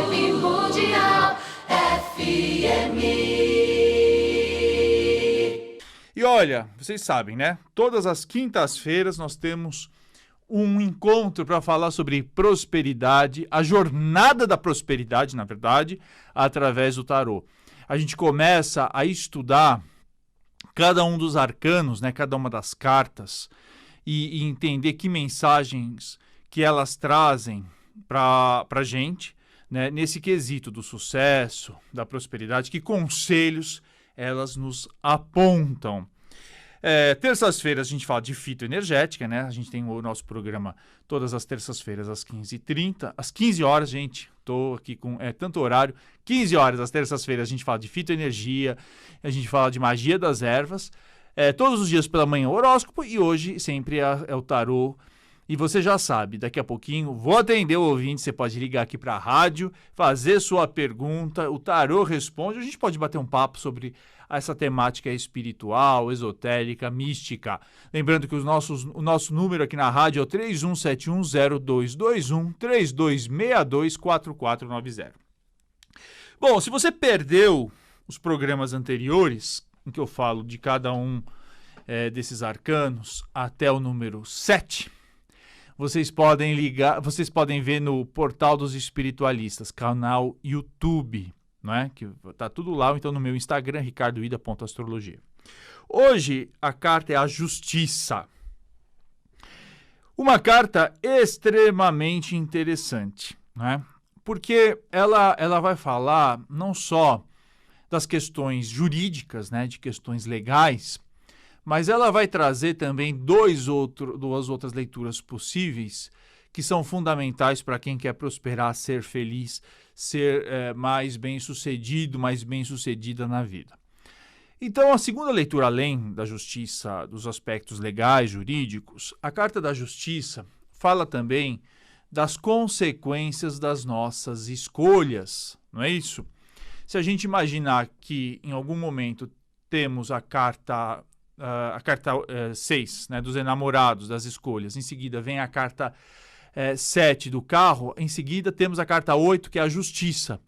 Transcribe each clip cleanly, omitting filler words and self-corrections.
Vibe Mundial FM. E olha, vocês sabem, né? Todas as quintas-feiras nós temos um encontro para falar sobre prosperidade, a jornada da prosperidade, na verdade, através do tarô. A gente começa a estudar cada um dos arcanos, né? Cada uma das cartas e entender que mensagens que elas trazem para a gente, né? Nesse quesito do sucesso, da prosperidade, que conselhos elas nos apontam. Terças-feiras a gente fala de fitoenergética, né? A gente tem o nosso programa todas as terças-feiras às 15h30. Às 15 horas, gente, tô aqui com tanto horário. 15 horas às terças-feiras a gente fala de fitoenergia, a gente fala de magia das ervas. Todos os dias pela manhã o horóscopo e hoje sempre é o tarô. E você já sabe, daqui a pouquinho vou atender o ouvinte, você pode ligar aqui para a rádio, fazer sua pergunta, o tarô responde, a gente pode bater um papo sobre essa temática espiritual, esotérica, mística. Lembrando que o nosso número aqui na rádio é o 31710221, 32624490. Bom, se você perdeu os programas anteriores, em que eu falo de cada um desses arcanos até o número 7, vocês podem ver no Portal dos Espiritualistas, canal YouTube, não é? Que tá tudo lá, então no meu Instagram, ricardoida.astrologia. Hoje a carta é a Justiça. Uma carta extremamente interessante, né? Porque ela vai falar não só das questões jurídicas, né, de questões legais, mas ela vai trazer também duas outras leituras possíveis que são fundamentais para quem quer prosperar, ser feliz, ser mais bem-sucedido, mais bem-sucedida na vida. Então, a segunda leitura, além da justiça, dos aspectos legais, jurídicos, a Carta da Justiça fala também das consequências das nossas escolhas, não é isso? Se a gente imaginar que em algum momento temos a carta 6, né, dos enamorados, das escolhas. Em seguida vem a carta 7 do carro. Em seguida temos a carta 8, que é a justiça.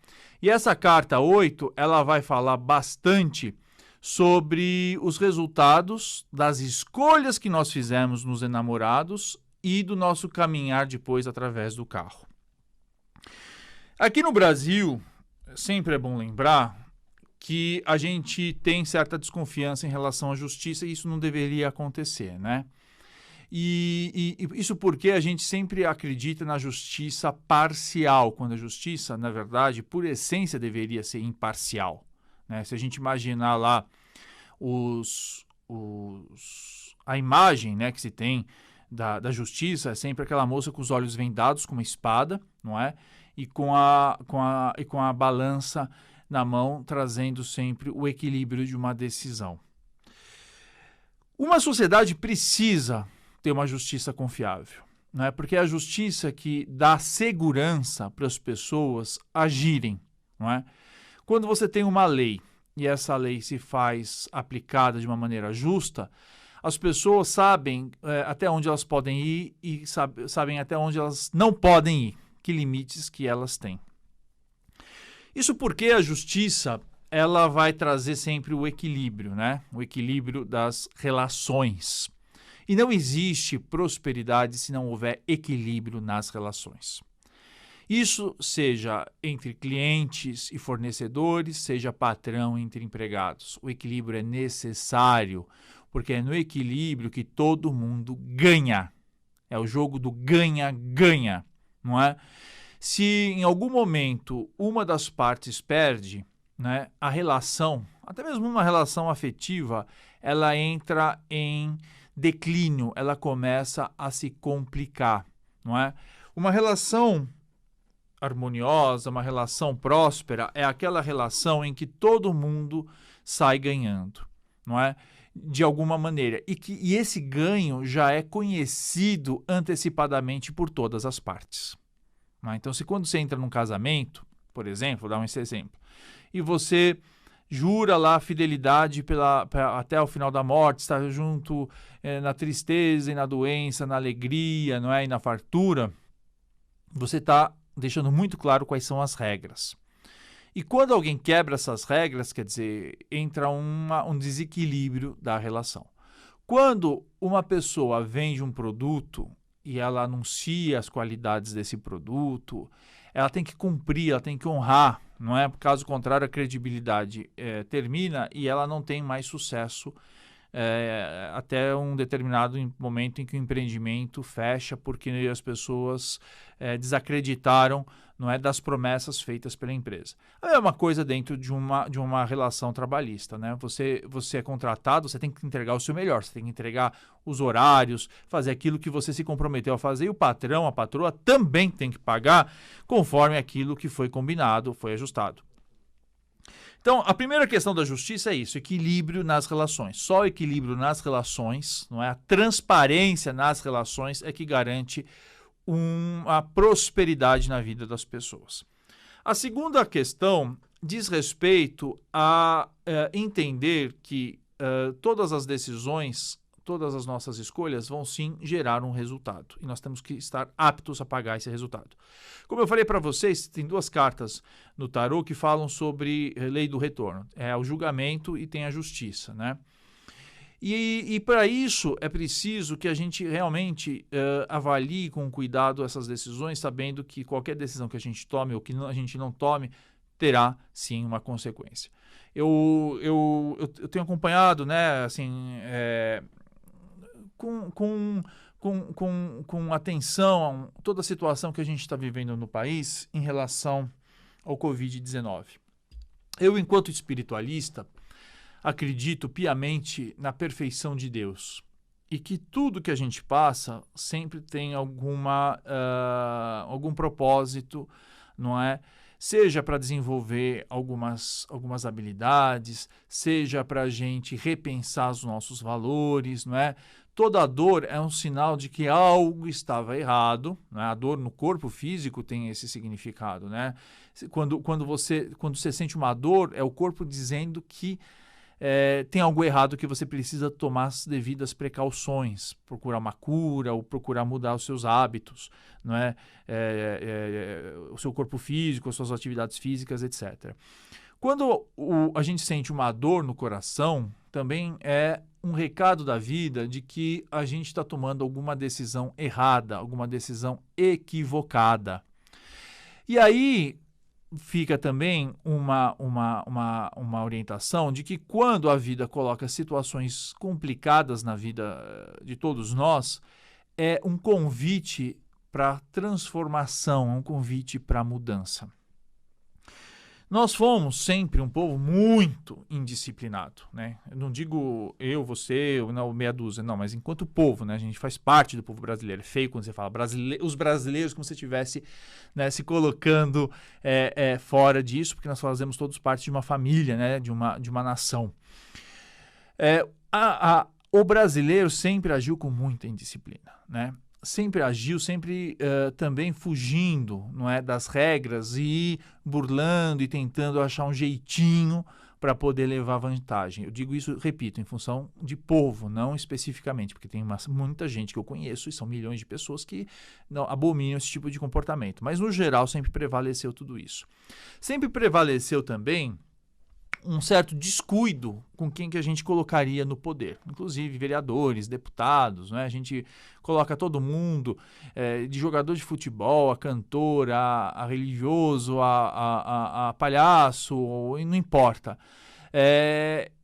E essa carta 8, ela vai falar bastante sobre os resultados das escolhas que nós fizemos nos enamorados e do nosso caminhar depois através do carro. Aqui no Brasil, sempre é bom lembrar que a gente tem certa desconfiança em relação à justiça e isso não deveria acontecer, né? E isso porque a gente sempre acredita na justiça parcial, quando a justiça, na verdade, por essência, deveria ser imparcial, né? Se a gente imaginar lá a imagem, né, que se tem da justiça, é sempre aquela moça com os olhos vendados, com uma espada, não é? E com a balança na mão, trazendo sempre o equilíbrio de uma decisão. Uma sociedade precisa ter uma justiça confiável, né? Porque é a justiça que dá segurança para as pessoas agirem, não é? Quando você tem uma lei e essa lei se faz aplicada de uma maneira justa, as pessoas sabem até onde elas podem ir e sabem até onde elas não podem ir, que limites que elas têm. Isso porque a justiça, ela vai trazer sempre o equilíbrio, né? O equilíbrio das relações. E não existe prosperidade se não houver equilíbrio nas relações. Isso seja entre clientes e fornecedores, seja patrão entre empregados. O equilíbrio é necessário, porque é no equilíbrio que todo mundo ganha. É o jogo do ganha-ganha, não é? Se em algum momento uma das partes perde, né, a relação, até mesmo uma relação afetiva, ela entra em declínio, ela começa a se complicar, não é? Uma relação harmoniosa, uma relação próspera é aquela relação em que todo mundo sai ganhando, não é? De alguma maneira. E esse ganho já é conhecido antecipadamente por todas as partes. Então, se quando você entra num casamento, por exemplo, vou dar esse exemplo, e você jura lá a fidelidade até o final da morte, está junto na tristeza e na doença, na alegria, não é? E na fartura, você está deixando muito claro quais são as regras. E quando alguém quebra essas regras, quer dizer, entra um desequilíbrio da relação. Quando uma pessoa vende um produto e ela anuncia as qualidades desse produto, ela tem que cumprir, ela tem que honrar, não é? Caso contrário, a credibilidade termina e ela não tem mais sucesso até um determinado momento em que o empreendimento fecha porque as pessoas desacreditaram, não é, das promessas feitas pela empresa. A mesma coisa dentro de uma relação trabalhista, né? Você é contratado, você tem que entregar o seu melhor, você tem que entregar os horários, fazer aquilo que você se comprometeu a fazer, e o patrão, a patroa também tem que pagar conforme aquilo que foi combinado, foi ajustado. Então, a primeira questão da justiça é isso, equilíbrio nas relações. Só o equilíbrio nas relações, não é? A transparência nas relações é que garante uma prosperidade na vida das pessoas. A segunda questão diz respeito a entender que todas as decisões, todas as nossas escolhas vão sim gerar um resultado. E nós temos que estar aptos a pagar esse resultado. Como eu falei para vocês, tem duas cartas no tarô que falam sobre lei do retorno. É o julgamento e tem a justiça, né? E para isso é preciso que a gente realmente avalie com cuidado essas decisões, sabendo que qualquer decisão que a gente tome ou que a gente não tome terá sim uma consequência. Eu tenho acompanhado, né, assim, com atenção toda a situação que a gente está vivendo no país em relação ao Covid-19. Eu, enquanto espiritualista, acredito piamente na perfeição de Deus e que tudo que a gente passa sempre tem algum propósito, não é? Seja para desenvolver algumas habilidades, seja para a gente repensar os nossos valores, não é? Toda dor é um sinal de que algo estava errado, né? A dor no corpo físico tem esse significado, né? Quando você sente uma dor, é o corpo dizendo que tem algo errado, que você precisa tomar as devidas precauções, procurar uma cura ou procurar mudar os seus hábitos, não é? O seu corpo físico, as suas atividades físicas, etc. Quando a gente sente uma dor no coração, também é um recado da vida de que a gente está tomando alguma decisão errada, alguma decisão equivocada. E aí fica também uma orientação de que quando a vida coloca situações complicadas na vida de todos nós, é um convite para transformação, é um convite para mudança. Nós fomos sempre um povo muito indisciplinado, né? Eu não digo eu, você, não, meia dúzia, não, mas enquanto povo, né? A gente faz parte do povo brasileiro. É feio quando você fala os brasileiros, como se você estivesse, né, se colocando fora disso, porque nós fazemos todos parte de uma família, né? De uma nação. O brasileiro sempre agiu com muita indisciplina, né? Sempre agiu, sempre também fugindo, não é, das regras e burlando e tentando achar um jeitinho para poder levar vantagem. Eu digo isso, repito, em função de povo, não especificamente, porque tem muita gente que eu conheço e são milhões de pessoas que não abominam esse tipo de comportamento. Mas, no geral, sempre prevaleceu tudo isso. Sempre prevaleceu também um certo descuido com quem que a gente colocaria no poder, inclusive vereadores, deputados, né? A gente coloca todo mundo, de jogador de futebol, a cantor, a religioso, a palhaço, não importa.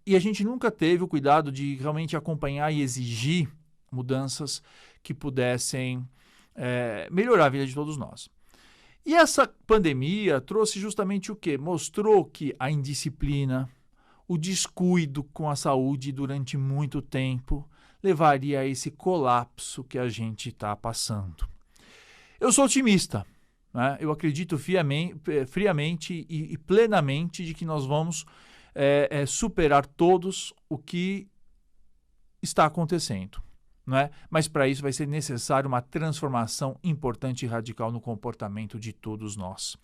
E a gente nunca teve o cuidado de realmente acompanhar e exigir mudanças que pudessem melhorar a vida de todos nós. E essa pandemia trouxe justamente o quê? Mostrou que a indisciplina, o descuido com a saúde durante muito tempo levaria a esse colapso que a gente está passando. Eu sou otimista, né? Eu acredito friamente e plenamente de que nós vamos superar todos o que está acontecendo. Não é? Mas para isso vai ser necessário uma transformação importante e radical no comportamento de todos nós.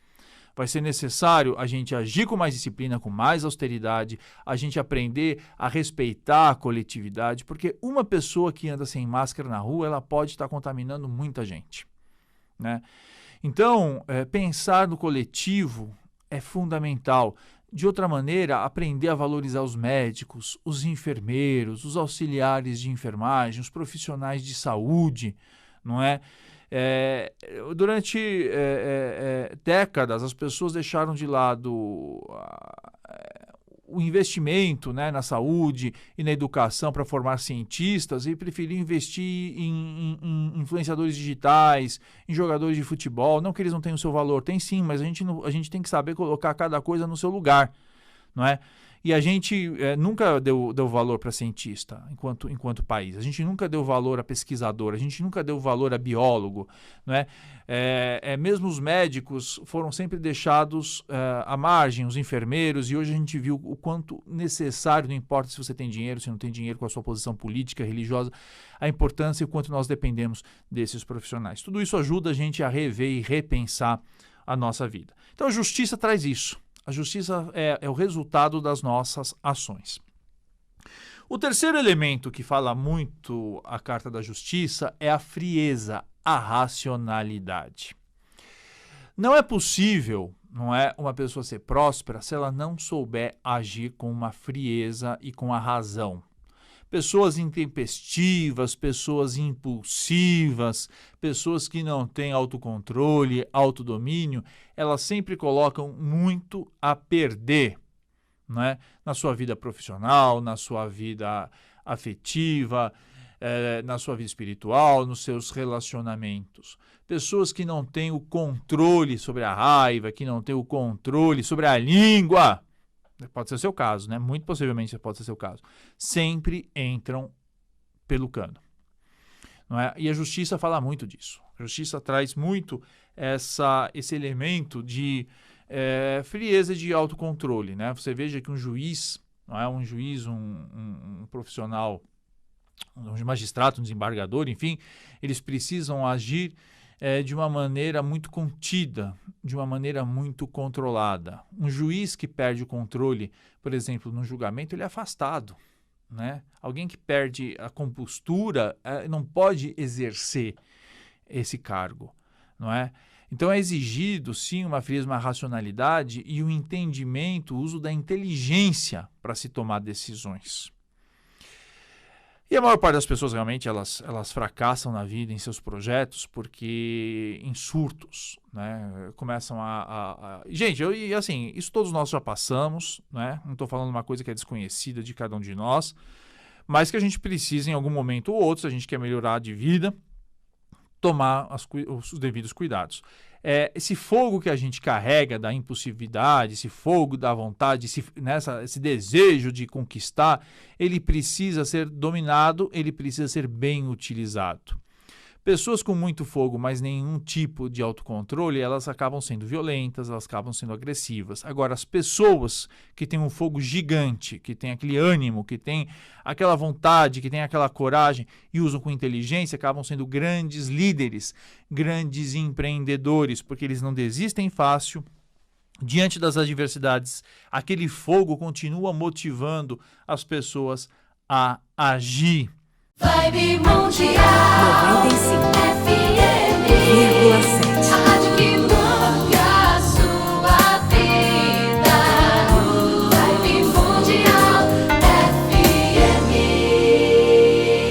Vai ser necessário a gente agir com mais disciplina, com mais austeridade, a gente aprender a respeitar a coletividade, porque uma pessoa que anda sem máscara na rua, ela pode estar contaminando muita gente, né? Então, pensar no coletivo é fundamental. De outra maneira, aprender a valorizar os médicos, os enfermeiros, os auxiliares de enfermagem, os profissionais de saúde, não é? Durante décadas, as pessoas deixaram de lado o investimento, né, na saúde e na educação para formar cientistas e preferiram investir em influenciadores digitais, em jogadores de futebol. Não que eles não tenham o seu valor, tem sim, mas a gente tem que saber colocar cada coisa no seu lugar, não é? E a gente nunca deu valor para cientista enquanto país. A gente nunca deu valor a pesquisador, a gente nunca deu valor a biólogo, não é? Mesmo os médicos foram sempre deixados à margem, os enfermeiros, e hoje a gente viu o quanto necessário, não importa se você tem dinheiro, se não tem dinheiro, com a sua posição política, religiosa, a importância e o quanto nós dependemos desses profissionais. Tudo isso ajuda a gente a rever e repensar a nossa vida. Então a justiça traz isso. A justiça é o resultado das nossas ações. O terceiro elemento que fala muito a Carta da Justiça é a frieza, a racionalidade. Não é possível, não é, uma pessoa ser próspera se ela não souber agir com uma frieza e com a razão. Pessoas intempestivas, pessoas impulsivas, pessoas que não têm autocontrole, autodomínio, elas sempre colocam muito a perder, né? Na sua vida profissional, na sua vida afetiva, na sua vida espiritual, nos seus relacionamentos. Pessoas que não têm o controle sobre a raiva, que não têm o controle sobre a língua. Pode ser o seu caso, né? Muito possivelmente pode ser o seu caso. Sempre entram pelo cano, não é? E a justiça fala muito disso. A justiça traz muito esse elemento de frieza e de autocontrole, né? Você veja que um juiz, não é? Um juiz, um profissional, um magistrado, um desembargador, enfim, eles precisam agir de uma maneira muito contida, de uma maneira muito controlada. Um juiz que perde o controle, por exemplo, no julgamento, ele é afastado, né? Alguém que perde a compostura não pode exercer esse cargo, não é? Então é exigido, sim, uma frieza, uma racionalidade e um entendimento, o uso da inteligência para se tomar decisões. E a maior parte das pessoas realmente elas fracassam na vida, em seus projetos, porque em surtos, né? Começam Gente, assim, isso todos nós já passamos, né? Não estou falando uma coisa que é desconhecida de cada um de nós, mas que a gente precisa, em algum momento ou outro, se a gente quer melhorar de vida, tomar os devidos cuidados. Esse fogo que a gente carrega da impulsividade, esse fogo da vontade, esse desejo de conquistar, ele precisa ser dominado, ele precisa ser bem utilizado. Pessoas com muito fogo, mas nenhum tipo de autocontrole, elas acabam sendo violentas, elas acabam sendo agressivas. Agora, as pessoas que têm um fogo gigante, que têm aquele ânimo, que têm aquela vontade, que têm aquela coragem e usam com inteligência, acabam sendo grandes líderes, grandes empreendedores, porque eles não desistem fácil. Diante das adversidades, aquele fogo continua motivando as pessoas a agir. Vibe Mundial.